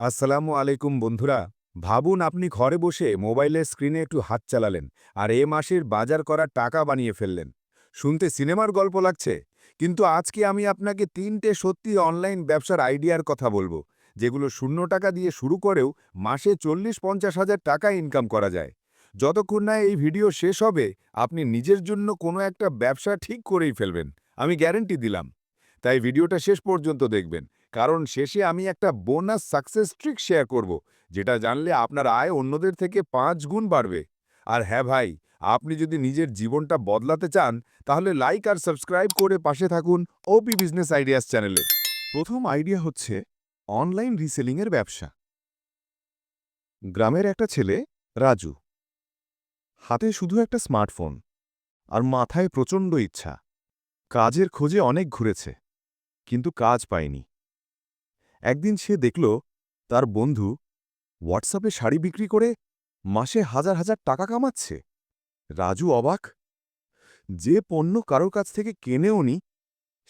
আসসালামু আলাইকুম বন্ধুরা। ভাবুন আপনি ঘরে বসে মোবাইলের স্ক্রিনে একটু হাত চালালেন আর এ মাসের বাজার করার টাকা বানিয়ে ফেললেন। শুনতে সিনেমার গল্প লাগছে, কিন্তু আজকে আমি আপনাকে ৩টে সত্যি অনলাইন ব্যবসার আইডিয়ার কথা বলবো, যেগুলো ০ টাকা দিয়ে শুরু করেও মাসে ৪০-৫০ হাজার টাকা ইনকাম করা যায়। যতক্ষণ না এই ভিডিও শেষ হবে, আপনি নিজের জন্য কোনো একটা ব্যবসা ঠিক করেই ফেলবেন, আমি গ্যারান্টি দিলাম। তাই ভিডিওটা শেষ পর্যন্ত দেখবেন, কারণ শেষে আমি একটা বোনাস সাকসেস ট্রিক শেয়ার করব, যেটা জানলে আপনার আয় অন্যদের থেকে ৫ গুণ বাড়বে। আর হ্যাঁ ভাই, আপনি যদি নিজের জীবনটা বদলাতে চান, তাহলে লাইক আর সাবস্ক্রাইব করে পাশে থাকুন ওপি বিজনেস আইডিয়াস চ্যানেলে। প্রথম আইডিয়া হচ্ছে অনলাইন রিসেলিংয়ের ব্যবসা। গ্রামের একটা ছেলে, রাজু, হাতে শুধু একটা স্মার্টফোন আর মাথায় প্রচণ্ড ইচ্ছা। কাজের খোঁজে অনেক ঘুরেছে, কিন্তু কাজ পায়নি। একদিন সে দেখল তার বন্ধু হোয়াটসঅ্যাপে শাড়ি বিক্রি করে মাসে হাজার হাজার টাকা কামাচ্ছে। রাজু অবাক, যে পণ্য কারোর কাছ থেকে কেনেও নি,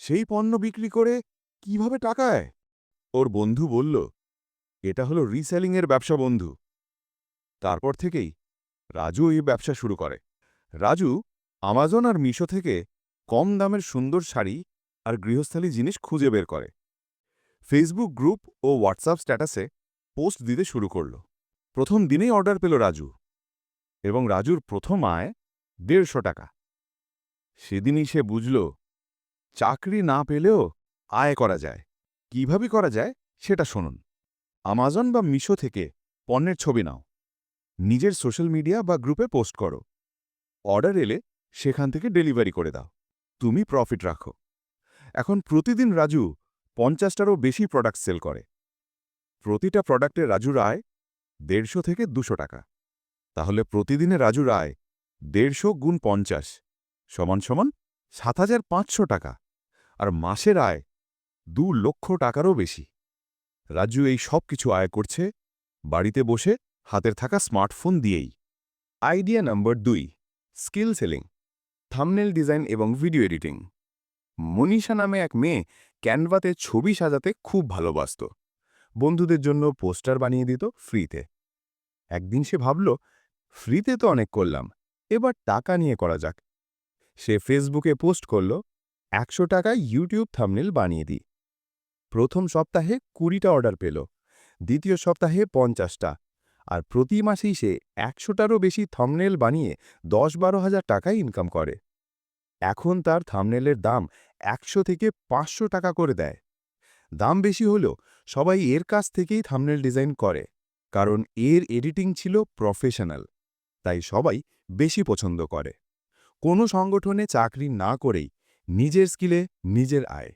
সেই পণ্য বিক্রি করে কিভাবে টাকা আয়? ওর বন্ধু বলল, এটা হলো রিসেলিংয়ের ব্যবসা বন্ধু। তারপর থেকেই রাজু এই ব্যবসা শুরু করে। রাজু আমাজন আর মিশো থেকে কম দামের সুন্দর শাড়ি আর গৃহস্থালী জিনিস খুঁজে বের করে। ফেসবুক গ্রুপ ও হোয়াটসঅ্যাপ স্ট্যাটাসে পোস্ট দিতে শুরু করল। প্রথম দিনেই অর্ডার পেল রাজু, এবং রাজুর প্রথম আয় ১৫০ টাকা। সেদিনই সে বুঝল, চাকরি না পেলেও আয় করা যায়। কিভাবে করা যায় সেটা শুনুন। আমাজন বা মিশো থেকে পণ্যের ছবি নাও, নিজের সোশ্যাল মিডিয়া বা গ্রুপে পোস্ট করো। অর্ডার এলে সেখান থেকে ডেলিভারি করে দাও, তুমি প্রফিট রাখো। এখন প্রতিদিন রাজু ৫০টারও বেশি প্রোডাক্ট সেল করে। প্রতিটা প্রোডাক্টে রাজুর আয় ১৫০ থেকে ২০০ টাকা। তাহলে প্রতিদিনে রাজুর আয় ১৫০ গুণ ৫০ সমান সমান ৭৫০০ টাকা, আর মাসের আয় ২ লক্ষ টাকারও বেশি। রাজু এই সব কিছু আয় করছে বাড়িতে বসে হাতের থাকা স্মার্টফোন দিয়েই। আইডিয়া নম্বর ২, স্কিল সেলিং, থাম্বনেল ডিজাইন এবং ভিডিও এডিটিং। মনীষা নামে এক মেয়ে ক্যানভাতে ছবি সাজাতে খুব ভালোবাসত। বন্ধুদের জন্য পোস্টার বানিয়ে দিত ফ্রিতে। একদিন সে ভাবল, ফ্রিতে তো অনেক করলাম, এবার টাকা নিয়ে করা যাক। সে ফেসবুকে পোস্ট করল, ১০০ টাকায় ইউটিউব থাম্বনেল বানিয়ে দিই। প্রথম সপ্তাহে ২০টা অর্ডার পেল, দ্বিতীয় সপ্তাহে ৫০টা, আর প্রতি মাসেই সে ১০০টারও বেশি থাম্বনেল বানিয়ে ১০-১২ হাজার টাকা ইনকাম করে। এখন তার থাম্বনেলের দাম ১০০ থেকে ৫০০ টাকা করে দেয়। দাম বেশি হলেও সবাই এর কাছ থেকেই থাম্বনেল ডিজাইন করে, কারণ এর এডিটিং ছিল প্রফেশনাল, তাই সবাই বেশি পছন্দ করে। কোনো সংগঠনে চাকরি না করেই নিজের স্কিলে নিজের আয়।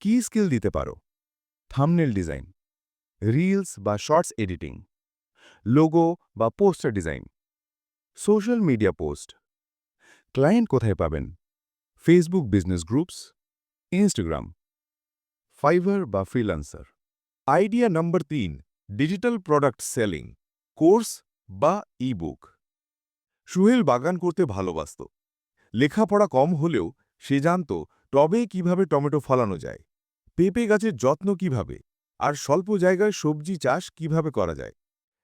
কি স্কিল দিতে পারো? থাম্বনেল ডিজাইন, রিলস বা শর্টস এডিটিং, লোগো বা poster design, social media post. Client কোথায় পাবেন? Facebook business groups, Instagram, Fiverr বা ফ্রিল্যান্সার। আইডিয়া নম্বর ৩, ডিজিটাল প্রোডাক্ট সেলিং, কোর্স বা ইবুক। সুহেল বাগান করতে ভালোবাসত। লেখাপড়া কম হলেও সে জানত টবে কিভাবে টমেটো ফলানো যায়, পেঁপে গাছের যত্ন কিভাবে, আর স্বল্প জায়গায় সবজি চাষ কিভাবে করা যায়।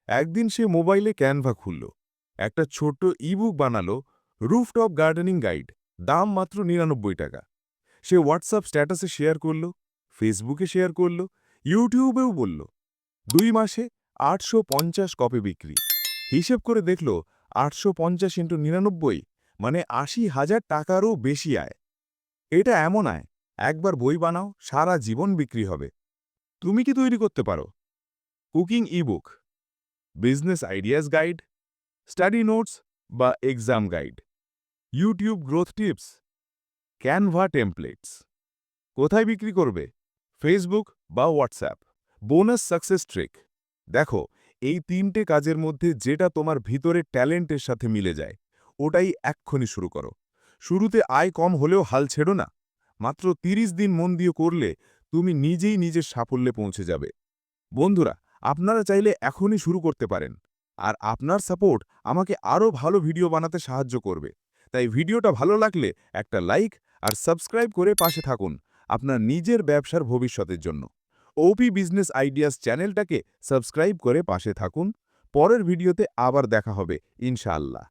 একদিন সে মোবাইলে ক্যানভা খুলল, একটা ছোট্ট ইবুক বানালো, রুফটপ গার্ডেনিং গাইড, দাম মাত্র ৯৯ টাকা। সে হোয়াটসঅ্যাপ স্ট্যাটাসে শেয়ার করল, ফেসবুকে শেয়ার করল, ইউটিউবেও বলল। ২ মাসে ৮৫০ কপি বিক্রি। হিসেব করে দেখল, ৮৫০ × ৯৯ মানে ৮০,০০০ টাকারও বেশি আয়। এটা এমন আয়, একবার বই বানাও, সারা জীবন বিক্রি হবে। তুমি কি তৈরি করতে পারো? Cooking ebook, business ideas guide, study notes বা exam guide, YouTube growth tips, Canva templates. কোথায় বিক্রি করবে? ফেসবুক বা হোয়াটসঅ্যাপ। বোনাস সাকসেস ট্রিক, দেখো, এই ৩টে কাজের মধ্যে যেটা তোমার ভিতরের ট্যালেন্টের সাথে মিলে যায়, ওটাই এক্ষুনি শুরু করো। শুরুতে আয় কম হলেও হাল ছেড়ো না। মাত্র ৩০ দিন মন দিয়ে করলে তুমি নিজেই নিজের সাফল্যে পৌঁছে যাবে। বন্ধুরা, আপনারা চাইলে এখনই শুরু করতে পারেন, আর আপনার সাপোর্ট আমাকে আরও ভালো ভিডিও বানাতে সাহায্য করবে। তাই ভিডিওটা ভালো লাগলে একটা লাইক আর সাবস্ক্রাইব করে পাশে থাকুন আপনার নিজের ব্যবসার ভবিষ্যতের জন্য। ওপি বিজনেস আইডিয়াস চ্যানেলটাকে সাবস্ক্রাইব করে পাশে থাকুন। পরের ভিডিওতে আবার দেখা হবে ইনশাআল্লাহ।